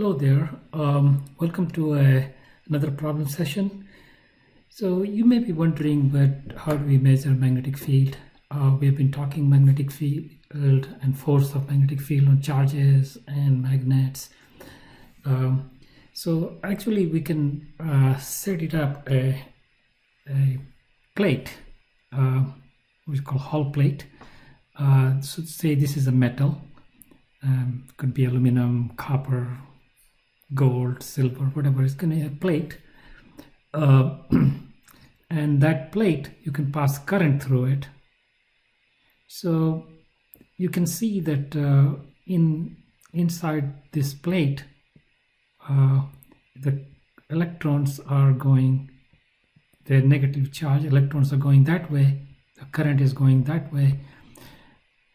Hello there. Welcome to another problem session. So you may be wondering, but how do we measure magnetic field? We have been talking magnetic field and force of magnetic field on charges and magnets. So actually we can set it up a plate, which is called Hall plate. So say this is a metal, could be aluminum, copper, gold, silver, whatever. It's going to be a plate, and that plate you can pass current through it. So you can see that inside this plate, the electrons are going, the negative charge electrons are going that way, the current is going that way,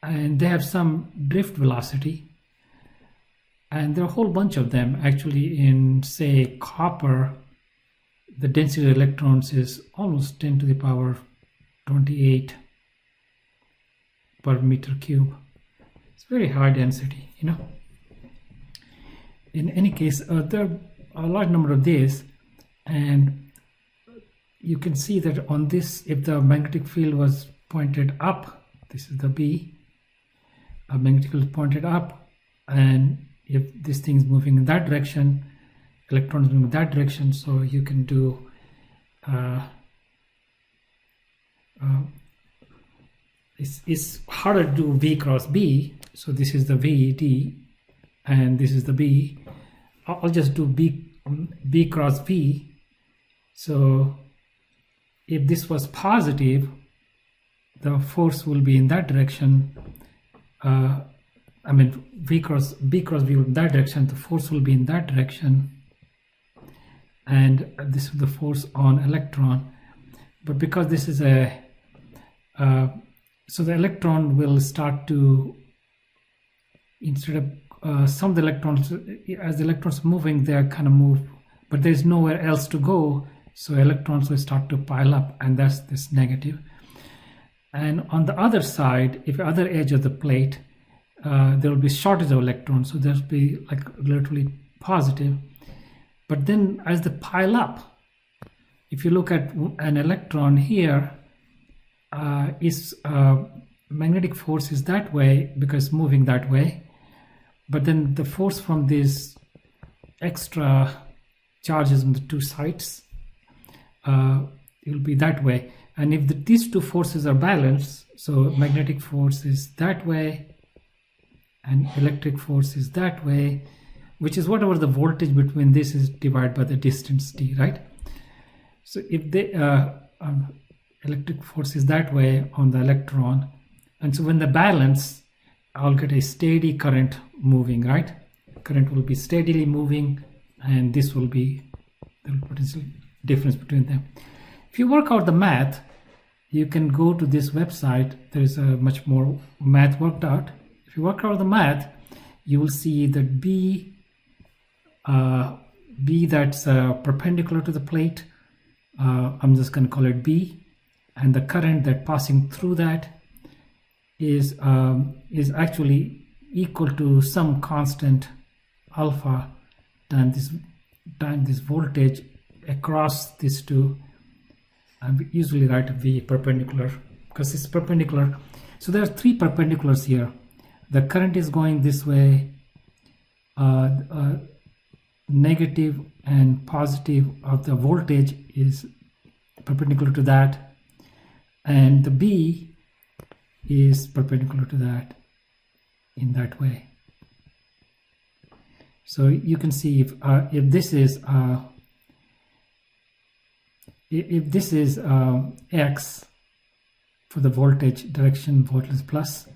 and they have some drift velocity. And there are a whole bunch of them. Actually, in say copper, the density of electrons is almost 10 to the power 28 per meter cube. It's very high density, you know. In any case, there are a large number of these, and you can see that on this, if the magnetic field was pointed up, this is the B, a magnetic field is pointed up, and if this thing is moving in that direction, electrons moving in that direction, so you can do it's harder to do V cross B. So this is the VD and this is the B. I'll just do B cross V. So if this was positive, the force will be in that direction. I mean B cross V will be in that direction, the force will be in that direction, and this is the force on electron. But because this is a so the electron will start to, instead of some of the electrons, as the electrons moving, they are kind of move, but there's nowhere else to go, so electrons will start to pile up, and that's this negative. And on the other side, if the other edge of the plate, there will be shortage of electrons, so there'll be like literally positive. But then as they pile up, if you look at an electron here, its magnetic force is that way because moving that way, but then the force from these extra charges on the two sides, it will be that way. And if these two forces are balanced, so magnetic force is that way and electric force is that way, which is whatever the voltage between this is divided by the distance d, right? So if the electric force is that way on the electron, and so when they balance, I'll get a steady current moving, right? Current will be steadily moving, and this will be the potential difference between them. If you work out the math, you can go to this website. There's a much more math worked out. If you work out the math, you will see that B that's perpendicular to the plate, I'm just going to call it B, and the current that passing through that is actually equal to some constant alpha times this voltage across these two. I usually write V perpendicular because it's perpendicular. So there are three perpendiculars here. The current is going this way, negative and positive of the voltage is perpendicular to that, and the B is perpendicular to that in that way. So you can see if this is X for the voltage direction, voltage plus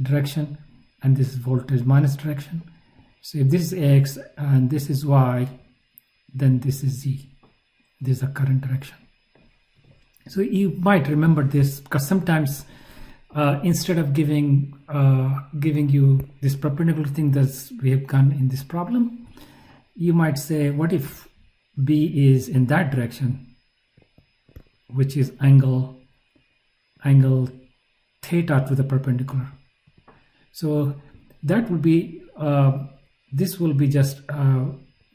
direction, and this is voltage minus direction. So if this is X and this is Y, then this is Z. This is the current direction. So you might remember this because sometimes instead of giving you this perpendicular thing that we have done in this problem, you might say, what if B is in that direction, which is angle theta to the perpendicular. So that would be this will be just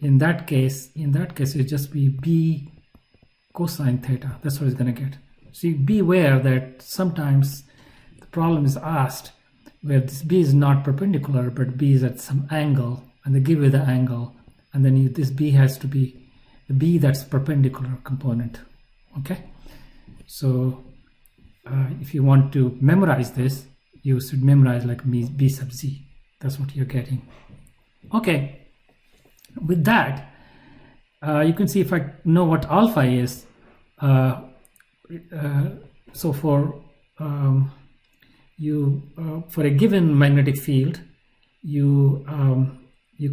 in that case it just be b cosine theta. That's what it's going to get. So be aware that sometimes the problem is asked where this b is not perpendicular but b is at some angle, and they give you the angle, and then this b has to be the b that's perpendicular component. Okay, so if you want to memorize this, you should memorize like b sub z. That's what you're getting. Okay, with that, you can see if I know what alpha is. So for for a given magnetic field, you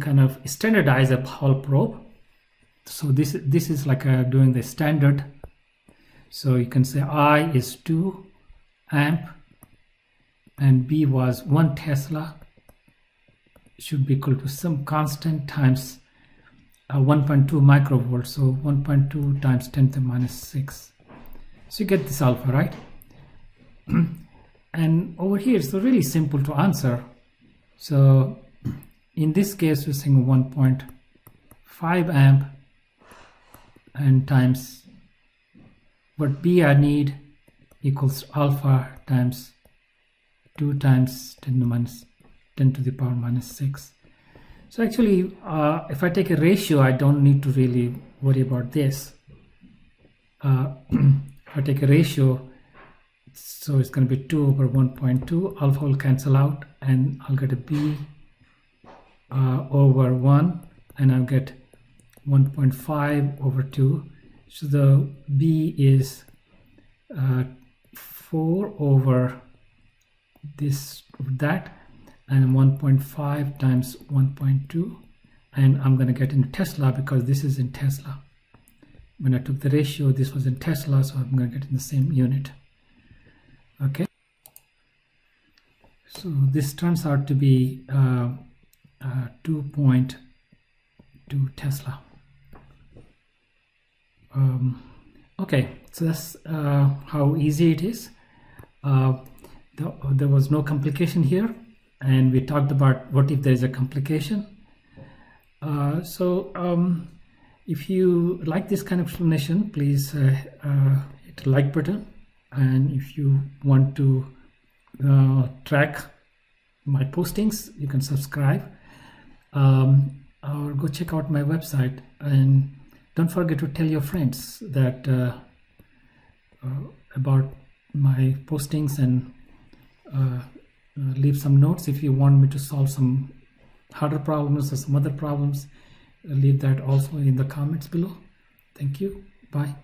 kind of standardize a Hall probe. So this is like doing the standard. So you can say I is 2 amp and B was 1 Tesla, should be equal to some constant times 1.2 microvolts. So 1.2 times 10 to the minus 6. So you get this alpha, right? And over here it's really simple to answer. So in this case we're saying 1.5 amp and times what B I need equals alpha times 2 times 10 to the power minus 6. So actually if I take a ratio, I don't need to really worry about this. If I take a ratio, so it's going to be 2 over 1.2, alpha will cancel out and I'll get a B over 1, and I'll get 1.5 over 2. So the B is 4 over that, and 1.5 times 1.2, and I'm going to get in Tesla because this is in Tesla. When I took the ratio, this was in Tesla, so I'm going to get in the same unit. Okay, so this turns out to be 2.2 Tesla. Okay, so that's how easy it is. There was no complication here, and we talked about what if there is a complication. If you like this kind of explanation, please hit the like button, and if you want to track my postings, you can subscribe or go check out my website, and don't forget to tell your friends that about my postings, and leave some notes if you want me to solve some harder problems or some other problems. Leave that also in the comments below. Thank you. Bye.